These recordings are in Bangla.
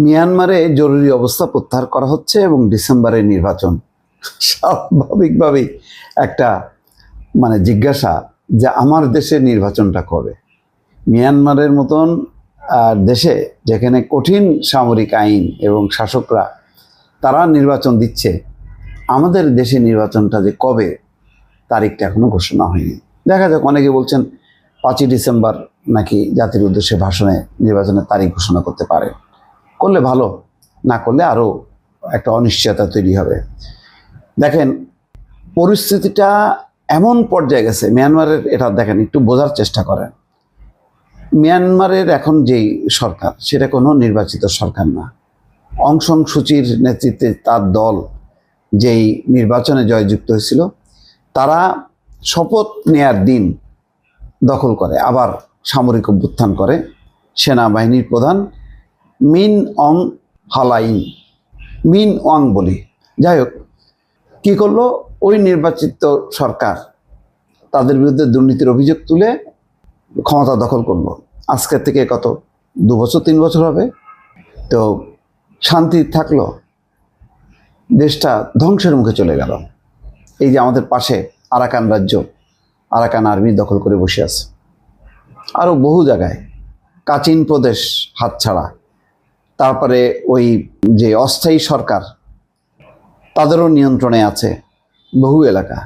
মিয়ানমারে জরুরি অবস্থা প্রত্যাহার করা হচ্ছে এবং ডিসেম্বরে নির্বাচন। স্বাভাবিকভাবেই একটা জিজ্ঞাসা যে আমার দেশে নির্বাচনটা কবে। মিয়ানমারের মতন দেশে যেখানে কঠিন সামরিক আইন এবং শাসকরা তারা নির্বাচন দিচ্ছে, আমাদের দেশে নির্বাচনটা যে কবে তারিখটা এখনো ঘোষণা হয়নি। দেখা যাক, অনেকে বলছেন 5ই ডিসেম্বর নাকি জাতির উদ্দেশ্যে ভাষণে নির্বাচনের তারিখ ঘোষণা করতে পারে। করলে ভালো, না করলে আরও একটা অনিশ্চয়তা তৈরি হবে। দেখেন, পরিস্থিতিটা এমন পর্যায়ে গেছে মিয়ানমারের, এটা দেখেন, একটু বোঝার চেষ্টা করেন। মিয়ানমারের এখন যেই সরকার, সেটা কোনো নির্বাচিত সরকার না। অং সান সুচির নেতৃত্বে তার দল যেই নির্বাচনে জয়যুক্ত হয়েছিল, তারা শপথ নেয়ার দিন দখল করে আবার সামরিক অভ্যুত্থান করে সেনাবাহিনীর প্রধান মিন অং হ্লাইং, মিন ওয়াং বলি। যাই হোক, কী করলো ওই নির্বাচিত সরকার, তাদের বিরুদ্ধে দুর্নীতির অভিযোগ তুলে ক্ষমতা দখল করলো। আজকের থেকে কত 2 বছর 3 বছর হবে, তো শান্তি থাকলো, দেশটা ধ্বংসের মুখে চলে গেল। এই যে আমাদের পাশে আরাকান রাজ্য, আরাকান আর্মি দখল করে বসে আছে, আরও বহু জায়গায় কাচিন প্রদেশ হাতছাড়া। তারপরে ওই যে অস্থায়ী সরকার, তাদেরও নিয়ন্ত্রণে আছে বহু এলাকা,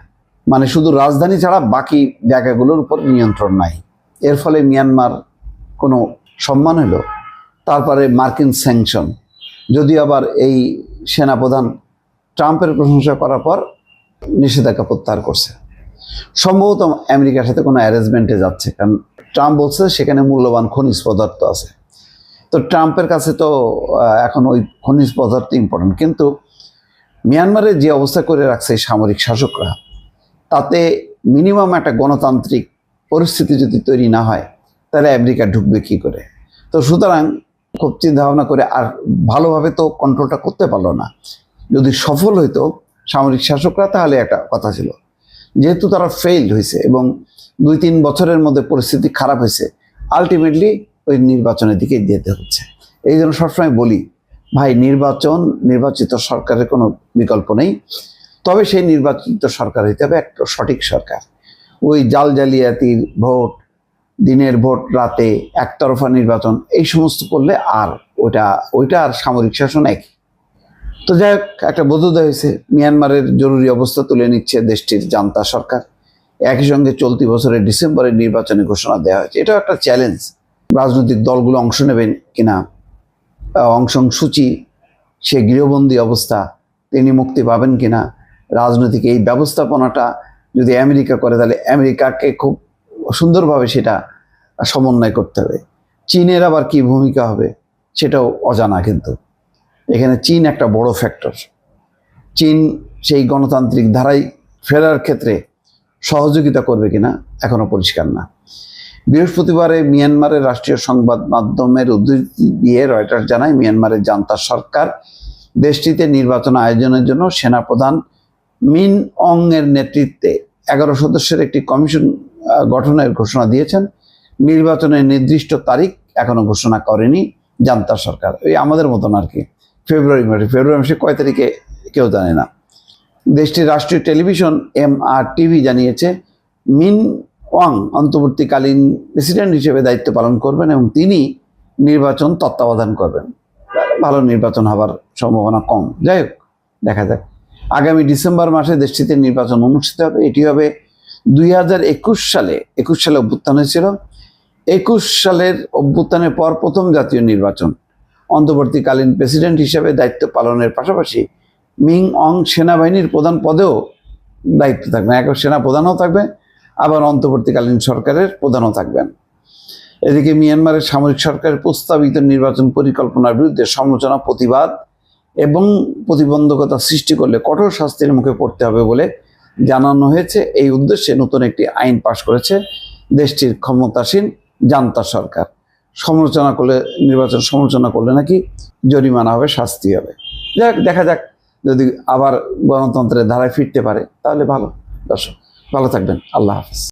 শুধু রাজধানী ছাড়া বাকি জায়গাগুলোর উপর নিয়ন্ত্রণ নাই। এর ফলে মিয়ানমার কোনো সম্মান হলো। তারপরে মার্কিন স্যাংশন, যদিও আবার এই সেনাপ্রধান ট্রাম্পের প্রশংসা করার পর নিষেধাজ্ঞা প্রত্যাহার করছে। সম্ভবত আমেরিকার সাথে কোনো অ্যারেঞ্জমেন্টে যাচ্ছে, কারণ ট্রাম্প বলছে সেখানে মূল্যবান খনিজ পদার্থ আছে। তো ট্রাম্পের কাছে তো এখন ওই খনিজ পদার্থ ইম্পর্টেন্ট। কিন্তু মিয়ানমারের যে অবস্থা করে রাখছে সামরিক শাসকরা, তাতে মিনিমাম একটা গণতান্ত্রিক পরিস্থিতি যদি তৈরি না হয়, তাহলে আমেরিকা ঢুকবে কী করে? তো সুতরাং খুব চিন্তা ভাবনা করে আর ভালোভাবে তো কন্ট্রোলটা করতে পারলো না। যদি সফল হইতো সামরিক শাসকরা, তাহলে একটা কথা ছিল। যেহেতু তারা ফেইল্ড হয়েছে এবং 2-3 বছরের মধ্যে পরিস্থিতি খারাপ হয়েছে, আলটিমেটলি ওই নির্বাচনের দিকে যেতে হচ্ছে। এই জন্য সবসময় বলি, ভাই, নির্বাচিত সরকারের কোনো বিকল্প নেই। তবে সেই নির্বাচিত সরকার হইতে হবে একটা সঠিক সরকার। ওই জালিয়াতির ভোট, দিনের ভোট রাতে, একতরফা নির্বাচন, এই সমস্ত করলে আর ওইটা আর সামরিক শাসন একই। তো যাই হোক, একটা বোধোদয় হয়েছে। মিয়ানমারের জরুরি অবস্থা তুলে নিচ্ছে দেশটির জান্তা সরকার। একই সঙ্গে চলতি বছরের ডিসেম্বরের নির্বাচনে ঘোষণা দেওয়া হয়েছে। এটাও একটা চ্যালেঞ্জ, রাজনৈতিক দলগুলো অংশ নেবেন কিনা। অং সান সুচি, সে গৃহবন্দী অবস্থা, তিনি মুক্তি পাবেন কিনা। রাজনৈতিক এই ব্যবস্থাপনাটা যদি আমেরিকা করে, তাহলে আমেরিকাকে খুব সুন্দরভাবে সেটা সমন্বয় করতে হবে। চীনের আবার কি ভূমিকা হবে সেটাও অজানা, কিন্তু এখানে চীন একটা বড় ফ্যাক্টর। চীন সেই গণতান্ত্রিক ধারায় ফেরার ক্ষেত্রে সহযোগিতা করবে কিনা এখনো পরিষ্কার না। বৃহস্পতিবারে মিয়ানমারের রাষ্ট্রীয় সংবাদ মাধ্যমের উদ্ধৃতি দিয়ে রয়টার্স জানায়, মিয়ানমারের জান্তা সরকার দেশটিতে নির্বাচন আয়োজনের জন্য সেনাপ্রধান মিন অং এর নেতৃত্বে 11 সদস্যের একটি কমিশন গঠনের ঘোষণা দিয়েছেন। নির্বাচনের নির্দিষ্ট তারিখ এখনো ঘোষণা করেনি জান্তা সরকার। ওই আমাদের মতন আর কি, ফেব্রুয়ারি মাসে কয় তারিখে কেউ জানে না। দেশটির রাষ্ট্রীয় টেলিভিশন MRTV জানিয়েছে, মিন ওয়াং অন্তর্বর্তীকালীন প্রেসিডেন্ট হিসেবে দায়িত্ব পালন করবেন এবং তিনি নির্বাচন তত্ত্বাবধান করবেন। ভালো নির্বাচন হবার সম্ভাবনা কম। যাই হোক, দেখা যাক। আগামী ডিসেম্বর মাসে দেশটিতে নির্বাচন অনুষ্ঠিত হবে। এটি হবে 2021 সালে অভ্যুত্থান হয়েছিল। 21 সালের অভ্যুত্থানের পর প্রথম জাতীয় নির্বাচন। অন্তর্বর্তীকালীন প্রেসিডেন্ট হিসেবে দায়িত্ব পালনের পাশাপাশি মিন অং সেনাবাহিনীর প্রধান পদেও দায়িত্ব থাকবেন। এক সেনা প্রধানও থাকবে, আবার অন্তর্বর্তীকালীন সরকারের প্রধানও থাকবেন। এদিকে মিয়ানমারের সামরিক সরকারের প্রস্তাবিত নির্বাচন পরিকল্পনার বিরুদ্ধে সমালোচনা, প্রতিবাদ এবং প্রতিবন্ধকতা সৃষ্টি করলে কঠোর শাস্তির মুখে পড়তে হবে বলে জানানো হয়েছে। এই উদ্দেশ্যে নতুন একটি আইন পাশ করেছে দেশটির ক্ষমতাসীন জান্তা সরকার। নির্বাচন সমালোচনা করলে নাকি জরিমানা হবে, শাস্তি হবে। দেখা যাক, যদি আবার গণতন্ত্রের ধারায় ফিরতে পারে তাহলে ভালো। দর্শক, ভালো থাকবেন। আল্লাহ হাফেজ।